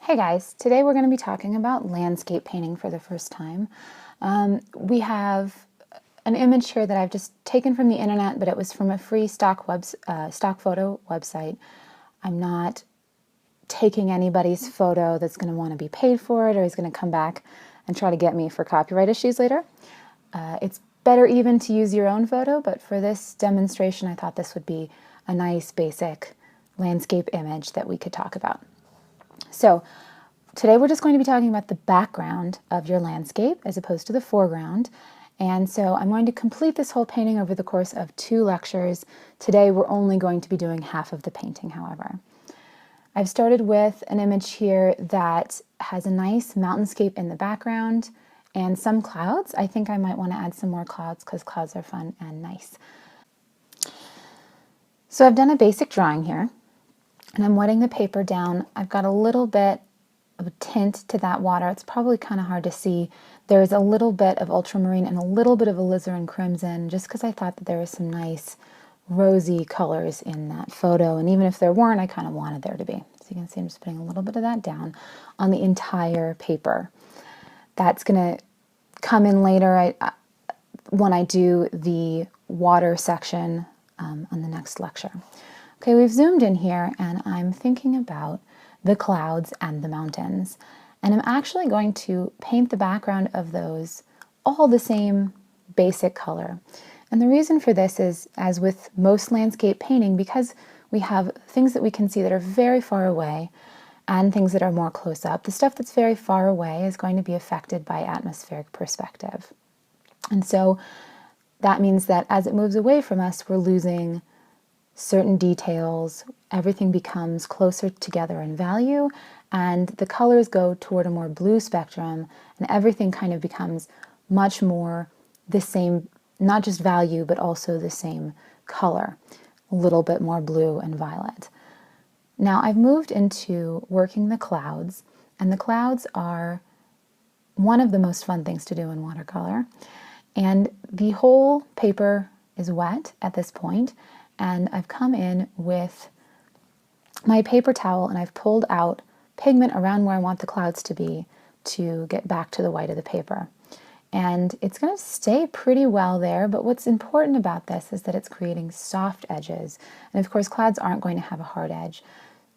Hey guys, today we're going to be talking about landscape painting for the first time. We have an image here that I've just taken from the internet, but it was from a free stock photo website. I'm not taking anybody's photo that's going to want to be paid for it or is going to come back and try to get me for copyright issues later. It's better even to use your own photo, but for this demonstration I thought this would be a nice basic landscape image that we could talk about. So today we're just going to be talking about the background of your landscape as opposed to the foreground. And so I'm going to complete this whole painting over the course of 2 lectures. Today we're only going to be doing half of the painting, however. I've started with an image here that has a nice mountainscape in the background and some clouds. I think I might want to add some more clouds because clouds are fun and nice. So I've done a basic drawing here. And I'm wetting the paper down. I've got a little bit of a tint to that water. It's probably kind of hard to see. There's a little bit of ultramarine and a little bit of alizarin crimson, just because I thought that there was some nice rosy colors in that photo. And even if there weren't, I kind of wanted there to be. So you can see I'm just putting a little bit of that down on the entire paper. That's going to come in later when I do the water section on the next lecture. Okay, we've zoomed in here and I'm thinking about the clouds and the mountains. And I'm actually going to paint the background of those all the same basic color. And the reason for this is, as with most landscape painting, because we have things that we can see that are very far away and things that are more close up, the stuff that's very far away is going to be affected by atmospheric perspective. And so that means that as it moves away from us, we're losing certain details, everything becomes closer together in value, and the colors go toward a more blue spectrum, and everything kind of becomes much more the same, not just value, but also the same color, a little bit more blue and violet. Now I've moved into working the clouds, and the clouds are one of the most fun things to do in watercolor, and the whole paper is wet at this point. And I've come in with my paper towel and I've pulled out pigment around where I want the clouds to be to get back to the white of the paper. And it's going to stay pretty well there, but what's important about this is that it's creating soft edges. And of course, clouds aren't going to have a hard edge.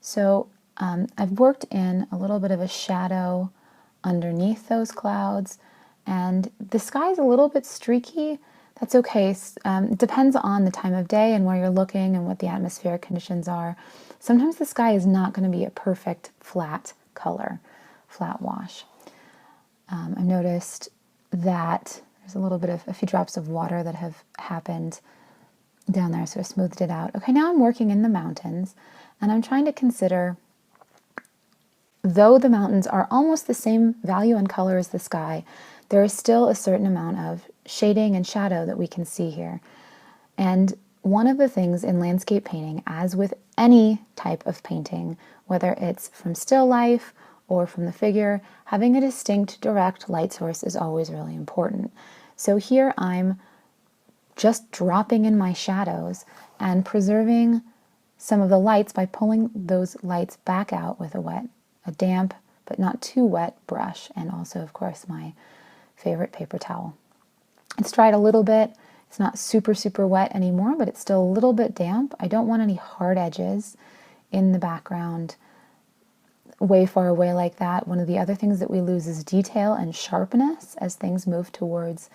So I've worked in a little bit of a shadow underneath those clouds, and the sky is a little bit streaky. That's okay. It depends on the time of day and where you're looking and what the atmospheric conditions are. Sometimes the sky is not going to be a perfect flat color, flat wash. I've noticed that there's a few drops of water that have happened down there, so I smoothed it out. Okay, now I'm working in the mountains, and I'm trying to consider, though the mountains are almost the same value and color as the sky, there is still a certain amount of shading and shadow that we can see here. And one of the things in landscape painting, as with any type of painting, whether it's from still life or from the figure, having a distinct direct light source is always really important. So here I'm just dropping in my shadows and preserving some of the lights by pulling those lights back out with a damp but not too wet brush, and also of course my favorite paper towel. It's dried a little bit. It's not super, super wet anymore, but it's still a little bit damp. I don't want any hard edges in the background way far away like that. One of the other things that we lose is detail and sharpness as things move towards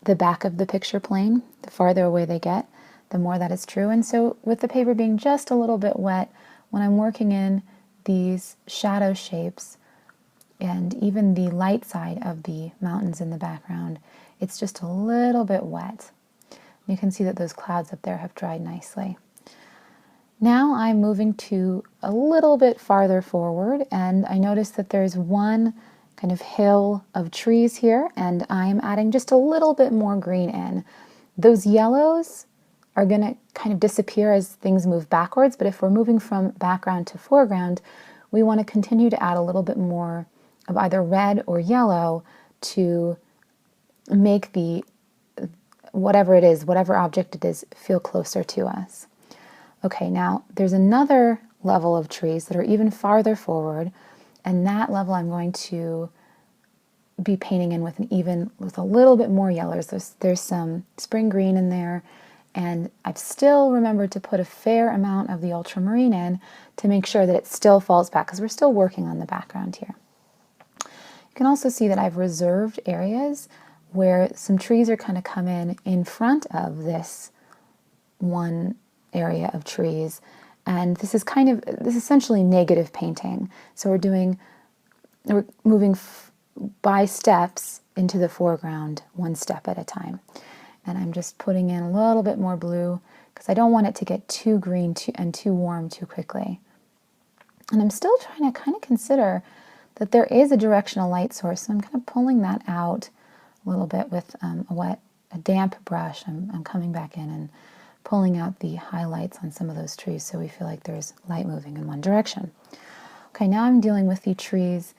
the back of the picture plane. The farther away they get, the more that is true. And so with the paper being just a little bit wet, when I'm working in these shadow shapes, and even the light side of the mountains in the background, it's just a little bit wet. You can see that those clouds up there have dried nicely. Now I'm moving to a little bit farther forward, and I notice that there's one kind of hill of trees here, and I'm adding just a little bit more green in. Those yellows are going to kind of disappear as things move backwards, but if we're moving from background to foreground, we want to continue to add a little bit more of either red or yellow to make the whatever it is, whatever object it is, feel closer to us. Okay, now there's another level of trees that are even farther forward, And that level I'm going to be painting in with with a little bit more yellows. There's some spring green in there, and I've still remembered to put a fair amount of the ultramarine in to make sure that it still falls back, because we're still working on the background here. You can also see that I've reserved areas where some trees are kind of come in front of this one area of trees, and this is essentially negative painting. So we're moving by steps into the foreground, one step at a time. And I'm just putting in a little bit more blue because I don't want it to get too green and too warm too quickly. And I'm still trying to kind of consider that there is a directional light source, so I'm kind of pulling that out a little bit with a damp brush. I'm coming back in and pulling out the highlights on some of those trees so we feel like there's light moving in one direction. Okay, now I'm dealing with the trees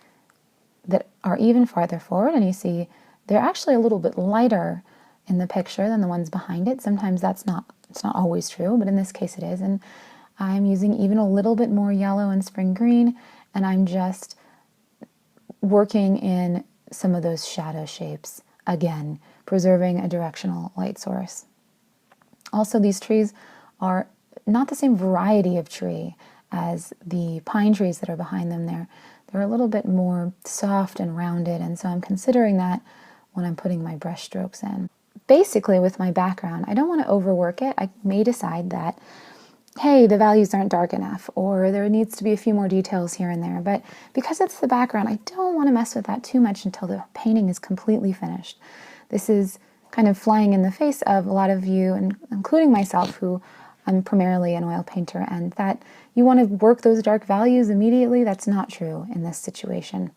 that are even farther forward, and you see they're actually a little bit lighter in the picture than the ones behind it. Sometimes it's not always true, but in this case it is. And I'm using even a little bit more yellow and spring green, and I'm just working in some of those shadow shapes, again, preserving a directional light source. Also, these trees are not the same variety of tree as the pine trees that are behind them there. They're a little bit more soft and rounded, and so I'm considering that when I'm putting my brush strokes in. Basically, with my background, I don't want to overwork it. I may decide that, hey, the values aren't dark enough, or there needs to be a few more details here and there, but because it's the background, I don't want to mess with that too much until the painting is completely finished. This is kind of flying in the face of a lot of you, and including myself, who I'm primarily an oil painter, and that you want to work those dark values immediately. That's not true in this situation.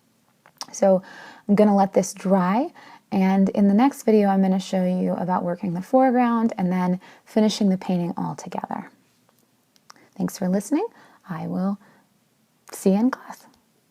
So I'm going to let this dry, and in the next video I'm going to show you about working the foreground and then finishing the painting all together. Thanks for listening. I will see you in class.